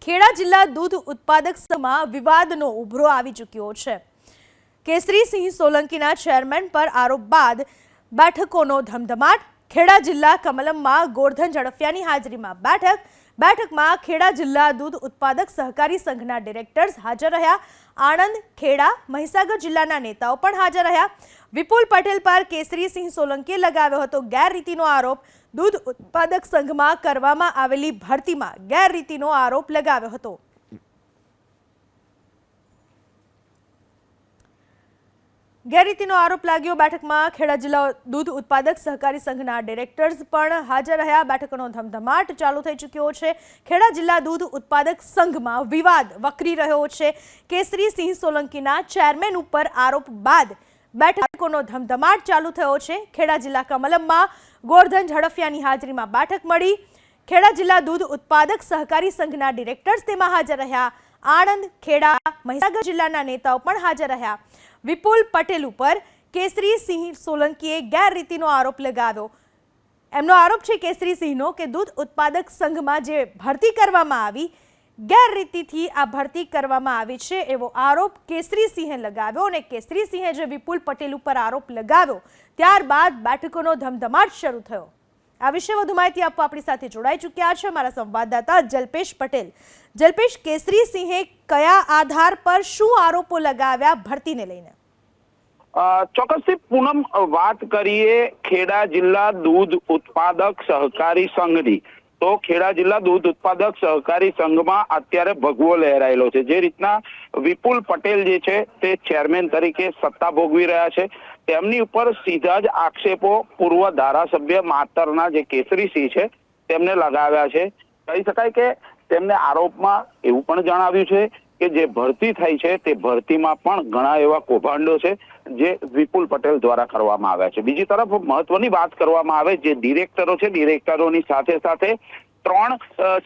ખેડા જિલ્લા દૂધ ઉત્પાદક સંઘમાં વિવાદનો ઉભરો આવી ચૂક્યો છે। કેસરી સિંહ સોલંકીના ચેરમેન પર આરોપ બાદ બેઠકોનો ધમધમાટ। ખેડા જિલ્લા કમલમમાં ગોરધન ઝડફિયાની હાજરીમાં બેઠકમાં ખેડા જિલ્લા દૂધ ઉત્પાદક સહકારી સંઘના ડિરેક્ટર્સ હાજર રહ્યા। આણંદ, ખેડા, મહીસાગર જિલ્લાના નેતાઓ પણ હાજર રહ્યા। વિપુલ પટેલ પર કેસરી સિંહ સોલંકીએ લગાવ્યો હતો ગેરરીતિનો આરોપ। દૂધ ઉત્પાદક સંઘમાં કરવામાં આવેલી ભરતીમાં ગેરરીતિનો આરોપ લગાવ્યો હતો। ગેરરીતિનો આરોપ લાગ્યો। બેઠકમાં ખેડા જિલ્લા દૂધ ઉત્પાદક સહકારી સંઘના ડિરેક્ટર્સ પણ હાજર રહ્યા। બેઠકોનો ધમધમાટ ચાલુ થઈ ચૂક્યો છે। ખેડા જિલ્લા દૂધ ઉત્પાદક સંઘમાં વિવાદ વકરી રહ્યો છે। કેસરી સિંહ સોલંકીના ચેરમેન ઉપર આરોપ બાદ બેઠકોનો ધમધમાટ ચાલુ થયો છે। ખેડા જિલ્લા કમલમમાં ગોરધન ઝડફિયાની હાજરીમાં બેઠક મળી। ખેડા જિલ્લા દૂધ ઉત્પાદક સહકારી સંઘના ડિરેક્ટર્સ તેમાં હાજર રહ્યા। આણંદ, ખેડા, મહીસાગર જિલ્લાના નેતાઓ પણ હાજર રહ્યા। વિપુલ પટેલ ઉપર કેસરી સિંહ સોલંકીએ ગેરરીતિનો આરોપ લગાવ્યો। એમનો આરોપ છે કેસરી સિંહનો કે દૂધ ઉત્પાદક સંઘમાં જે ભરતી કરવામાં આવી ગેરરીતિથી આ ભરતી કરવામાં આવી છે એવો આરોપ કેસરી સિંહે લગાવ્યો અને કેસરી સિંહે જે વિપુલ પટેલ ઉપર આરોપ લગાવ્યો ત્યારબાદ બેઠકોનો ધમધમાટ શરૂ થયો। આ વિશે વધુ માહિતી આપવા આપણી સાથે જોડાઈ ચૂક્યા છે મારા સંવાદદાતા જલ્પેશ પટેલ। જલ્પેશ, કેસરી સિંહે કયા આધાર પર શું આરોપો લગાવ્યા ભરતીને લઈને? ચોક્કસથી પૂનમ, વાત કરીએ ખેડા જિલ્લા દૂધ ઉત્પાદક સહકારી સંઘની તો ખેડા જિલ્લા દૂધ ઉત્પાદક સહકારી સંઘમાં અત્યારે ભગવો લહેરાયેલો છે। જે રીતના વિપુલ પટેલ જે છે તે ચેરમેન તરીકે સત્તા ભોગવી રહ્યા છે તેમની ઉપર સીધા જ આક્ષેપો પૂર્વ ધારાસભ્ય માતરના જે કેસરી સિંહ છે તેમને લગાવ્યા છે। કહી શકાય કે તેમને આરોપમાં એવું પણ જણાવ્યું છે કે જે ભરતી થઈ છે તે ભરતીમાં પણ ઘણા એવા કૌભાંડો છે જે વિપુલ પટેલ દ્વારા કરવામાં આવ્યા છે। બીજી તરફ મહત્વની વાત કરવામાં આવે જે ડિરેક્ટરો છે ડિરેક્ટરોની સાથે સાથે 3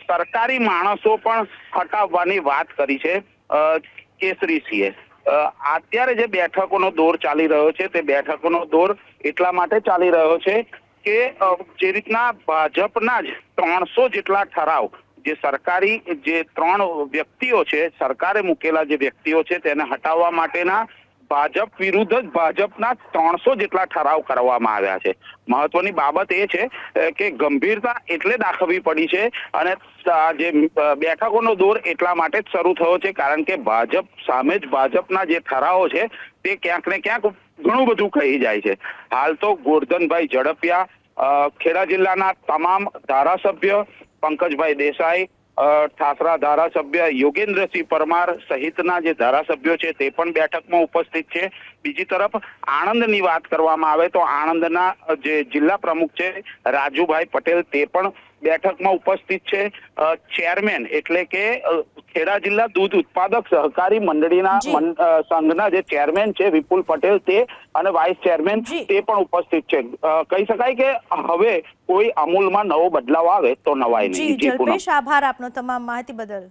સરકારી માણસો પણ હટાવવાની વાત કરી છે કેસરી સિંહે। અત્યારે જે બેઠકોનો દોર ચાલી રહ્યો છે તે બેઠકોનો દોર એટલા માટે ચાલી રહ્યો છે કે જે રીતના ભાજપના જ 300 જેટલા ઠરાવ જે સરકારી જે 3 વ્યક્તિઓ છે સરકારે મૂકેલા જે વ્યક્તિઓ છે તેને હટાવવા માટેના ભાજપ વિરુદ્ધ જ ભાજપના 300 જેટલા ઠરાવ કરવામાં આવ્યા છે। મહત્વની બાબત એ છે કે ગંભીરતા એટલે દાખવવી પડી છે અને જે બેઠકોનો દોર એટલા માટે જ શરૂ થયો છે કારણ કે ભાજપ સામે જ ભાજપના જે ઠરાવો છે તે ક્યાંક ને ક્યાંક ઘણું બધું કહી જાય છે। હાલ તો ગોરધનભાઈ ઝડફિયા, ખેડા જિલ્લાના તમામ ધારાસભ્ય પંકજભાઈ દેસાઈ, ઠાસરા ધારાસભ્ય યોગેન્દ્રસિંહ પરમાર સહિતના જે ધારાસભ્યો છે તે પણ બેઠકમાં ઉપસ્થિત છે। બીજી તરફ આણંદની વાત કરવામાં આવે તો આણંદના જે જિલ્લા પ્રમુખ છે રાજુભાઈ પટેલ તે પણ બેઠકમાં ઉપસ્થિત છે। ચેરમેન એટલે કે ખેડા જિલ્લા દૂધ ઉત્પાદક સહકારી મંડળીના સંઘના જે ચેરમેન છે વિપુલ પટેલ તે અને વાઇસ ચેરમેન તે પણ ઉપસ્થિત છે। કહી શકાય કે હવે કોઈ અમૂલમાં નવો બદલાવ આવે તો નવાય નહીં। જલ્પેશ, આભાર આપનો તમામ માહિતી બદલ।